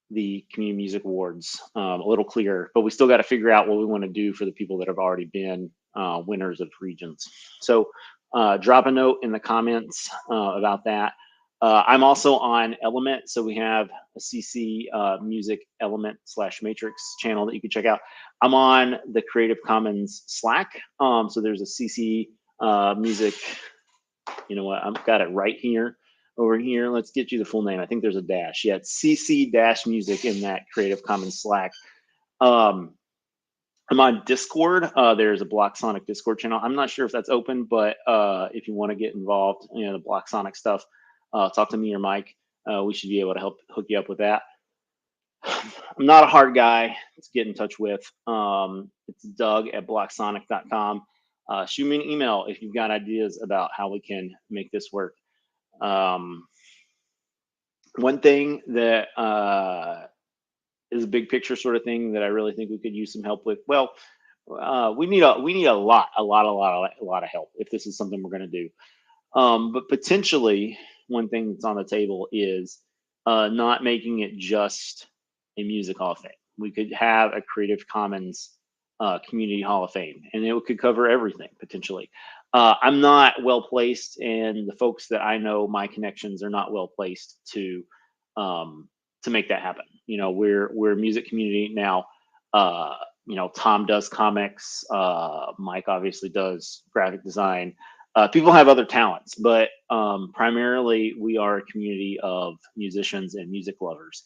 the Community Music Awards a little clearer, but we still got to figure out what we want to do for the people that have already been winners of regions. So drop a note in the comments about that. I'm also on Element, so we have a CC Music Element /Matrix channel that you can check out. I'm on the Creative Commons Slack, so there's a CC Music. You know what? I've got it right here. Over here, let's get you the full name. I think there's a dash. Yeah, it's CC-Music in that Creative Commons Slack. I'm on Discord. There's a Block Sonic Discord channel. I'm not sure if that's open, but if you want to get involved, the Block Sonic stuff, talk to me or Mike. We should be able to help hook you up with that. I'm not a hard guy to get in touch with. It's Doug@blocksonic.com. Shoot me an email if you've got ideas about how we can make this work. One thing that is a big picture sort of thing that I really think we could use some help with. Well, we need a lot of help if this is something we're going to do. But potentially one thing that's on the table is not making it just a music hall of fame. We could have a Creative Commons Community Hall of Fame, and it could cover everything potentially. I'm not well placed, and the folks that I know, my connections, are not well placed to make that happen. We're a music community now. Tom does comics. Mike obviously does graphic design. People have other talents, but primarily we are a community of musicians and music lovers.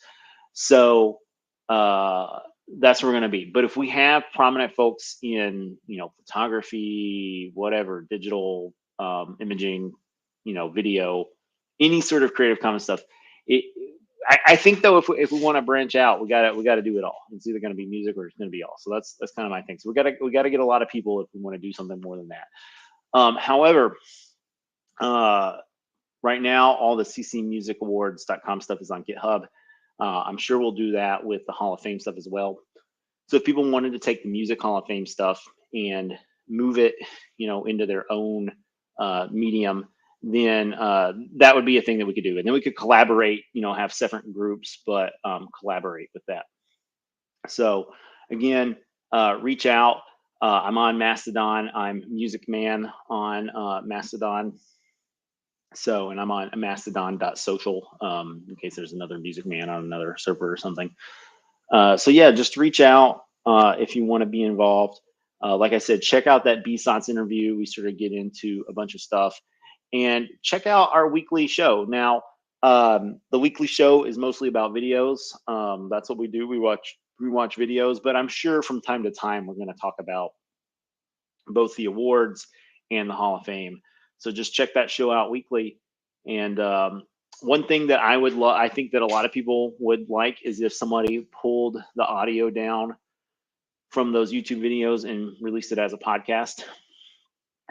So that's where we're going to be. But if we have prominent folks in, photography, whatever, digital imaging, video, any sort of Creative Commons stuff, I think though, if we want to branch out, we gotta do it all. It's either going to be music or it's going to be all. So that's kind of my thing. So we gotta get a lot of people if we want to do something more than that. However, right now all the ccmusicawards.com stuff is on GitHub. I'm sure we'll do that with the Hall of Fame stuff as well. So if people wanted to take the Music Hall of Fame stuff and move it, into their own medium, then that would be a thing that we could do. And then we could collaborate, have separate groups, but collaborate with that. So again, reach out. I'm on Mastodon. I'm Music Man on Mastodon. So, and I'm on mastodon.social in case there's another Music Man on another server or something. So yeah, just reach out if you want to be involved. Like I said, check out that BSOTS interview. We sort of get into a bunch of stuff, and check out our weekly show. Now, the weekly show is mostly about videos. That's what we do. We watch videos, but I'm sure from time to time we're going to talk about both the awards and the Hall of Fame. So just check that show out weekly. And one thing that I think that a lot of people would like is if somebody pulled the audio down from those YouTube videos and released it as a podcast.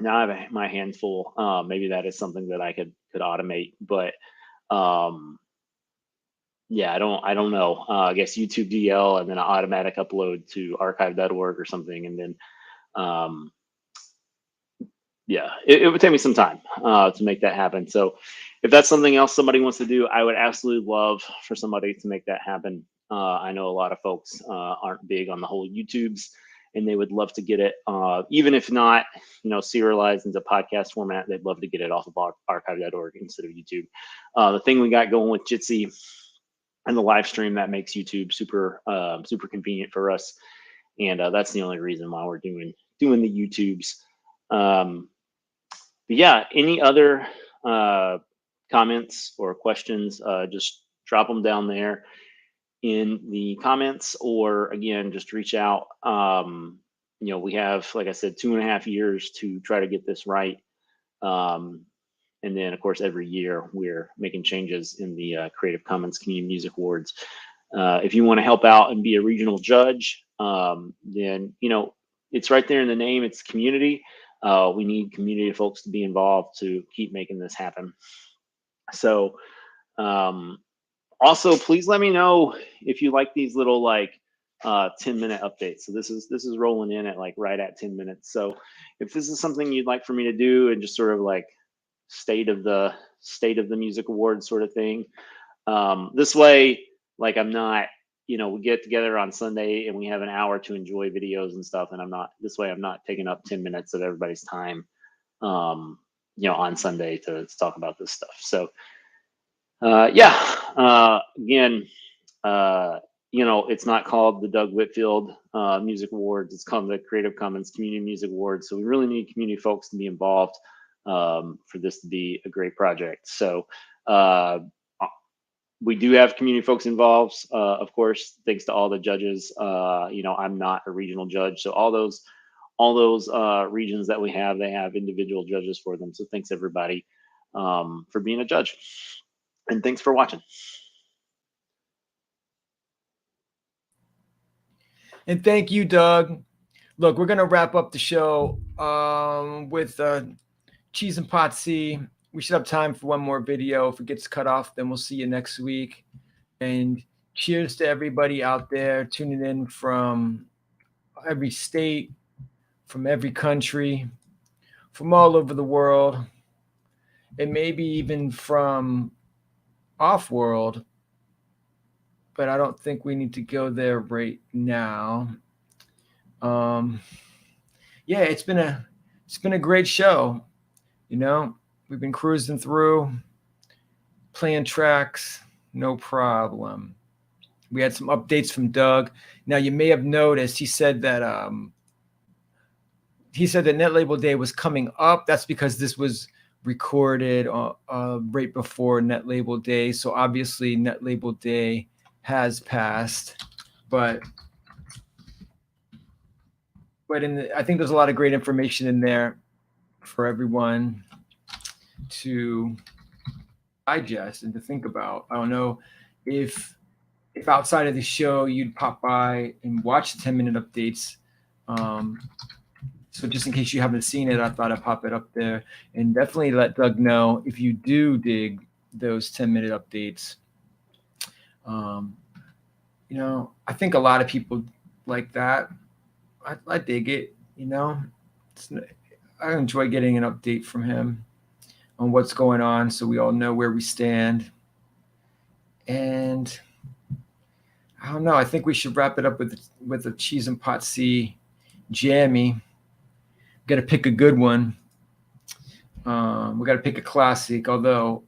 Now I have my hands full. Maybe that is something that I could automate, but yeah, I don't know. I guess YouTube DL and then an automatic upload to archive.org or something, and then yeah, it would take me some time to make that happen. So if that's something else somebody wants to do, I would absolutely love for somebody to make that happen. I know a lot of folks aren't big on the whole YouTubes, and they would love to get it, even if not, serialized into podcast format. They'd love to get it off of archive.org instead of YouTube. The thing we got going with Jitsi and the live stream, that makes YouTube super convenient for us, and that's the only reason why we're doing the YouTubes. But yeah, any other comments or questions, just drop them down there in the comments, or again, just reach out. We have, like I said, 2.5 years to try to get this right. And then, of course, every year we're making changes in the Creative Commons Community Music Awards. If you want to help out and be a regional judge, then, it's right there in the name. It's community. We need community folks to be involved to keep making this happen. So also, please let me know if you like these little 10-minute updates. So this is rolling in at right at 10 minutes. So if this is something you'd like for me to do and just sort of state of the music awards sort of thing, this way, I'm not, we get together on Sunday and we have an hour to enjoy videos and stuff, and I'm not taking up 10 minutes of everybody's time on Sunday to talk about this stuff. So again, it's not called the Doug Whitfield Music Awards. It's called the Creative Commons Community Music Awards. So we really need community folks to be involved for this to be a great project. So we do have community folks involved, of course, thanks to all the judges. I'm not a regional judge, so all those regions that we have, they have individual judges for them. So thanks everybody for being a judge, and thanks for watching. And thank you, Doug. Look, we're gonna wrap up the show with Cheese and Potsy. We should have time for one more video. If it gets cut off, then we'll see you next week. And cheers to everybody out there tuning in from every state, from every country, from all over the world, and maybe even from off-world. But I don't think we need to go there right now. Yeah, it's been a great show. We've been cruising through, playing tracks, no problem. We had some updates from Doug. Now you may have noticed he said that Net Label Day was coming up. That's because this was recorded right before Net Label Day. So obviously Net Label Day has passed, but I think there's a lot of great information in there for everyone to digest and to think about. I don't know if outside of the show you'd pop by and watch the 10-minute updates. So just in case you haven't seen it, I thought I'd pop it up there, and definitely let Doug know if you do dig those 10-minute updates. You know, I think a lot of people like that. I dig it, you know. I enjoy getting an update from him on what's going on, so we all know where we stand. And I don't know. I think we should wrap it up with a Cheese and Pot C jammy. Got to pick a good one. We got to pick a classic, although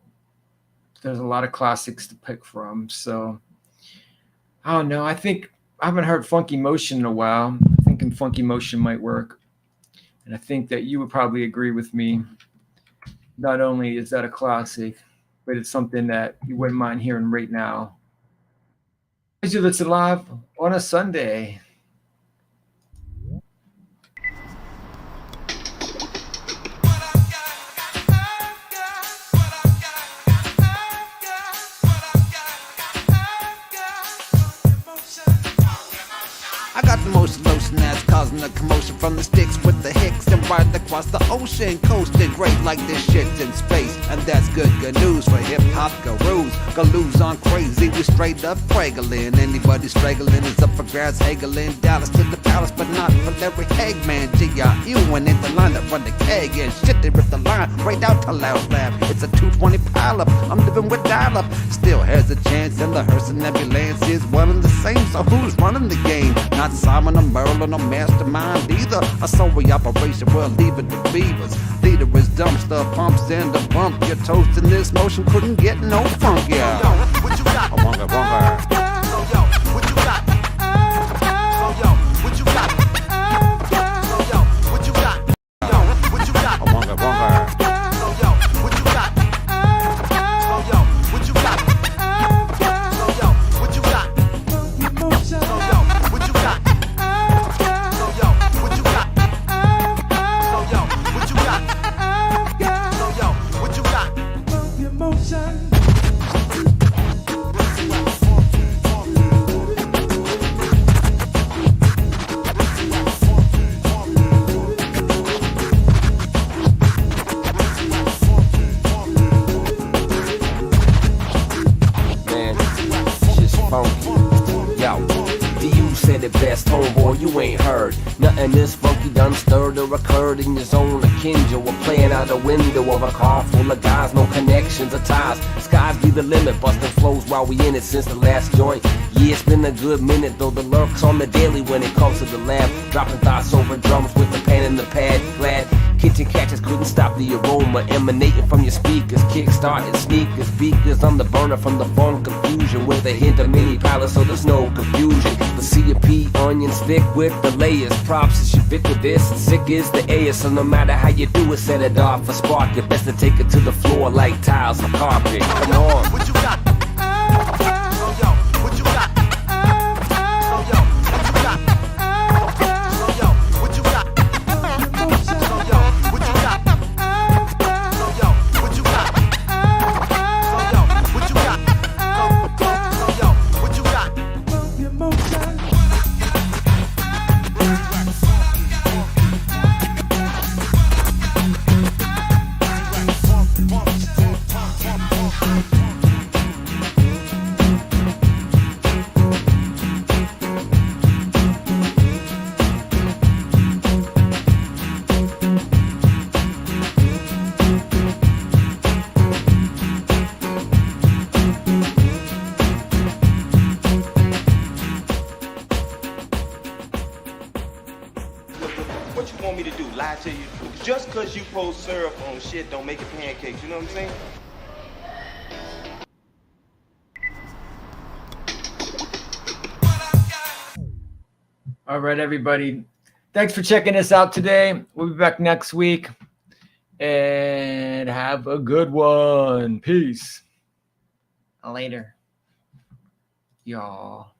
there's a lot of classics to pick from. So I don't know. I think I haven't heard Funky Motion in a while. I'm thinking Funky Motion might work. And I think that you would probably agree with me. Not only is that a classic, but it's something that you wouldn't mind hearing right now. As you listen live on a Sunday. I got the motion lotion that's causing a commotion from the sticks with the hicks and right across the ocean, coasting great like this shit's in space. And that's good news for hip-hop gurus. Galoos on crazy, we straight up fraggling. Anybody straggling is up for grabs, haggling. Dallas to the palace, but not for Larry Hagman. G.I.U. and in the lineup run the keg and shit, they rip the line right out to Loud Lab. It's a 220 pileup, I'm living with dial-up. Still has a chance, and the hearse and ambulance is one and the same. So who's running the game? Not Simon or Merlin or Mastermind either. A sorry operation, we're leaving the beavers. Leader is dumpster pumps and the bump. Your toast in this motion couldn't get no funkier. Yo, what you got? I want it, So yo, what you got? So yo, what you got? So yo, what you got? Yo, what you got? I want it, So yo, what you got? So yo, what you got? So yo, what you got? So yo, what you got? So yo, what you got? So yo, what you got? So yo, what you got? Man, shit's funky. Yo, D.U. said it best, homeboy, you ain't heard nothing this funky done stirred or occurred in your zone. A Kinjo, or playing out the window of a car full of guys, no connections or ties. Skies be the limit, busting flows while we in it since the last joint. Yeah, it's been a good minute, though the lurks on the daily when it comes to the lab. Dropping thoughts over drums with the pen and the pad. Glad kitchen catchers couldn't stop the aroma emanating from your speakers. Kick-starting sneakers, beakers on the burner from the funk confusion with a hint of mini palace, so there's no confusion. The CP onions thick with the layers. Props is ubiquitous and sick is the air. So no matter how you do it, set it off a spark. It best to take it to the floor like tiles or carpet. Come on. What you got? So yo, what you got? So yo, what you got? So yo, what you got? So yo, what you got? So yo, what you got? So yo, what you got? So yo, what you got? What you want me to do? Lie to you? Just cause you pour syrup on shit don't make it pancakes, you know what I'm saying? All right, everybody. Thanks for checking us out today. We'll be back next week. And have a good one. Peace. Later. Y'all.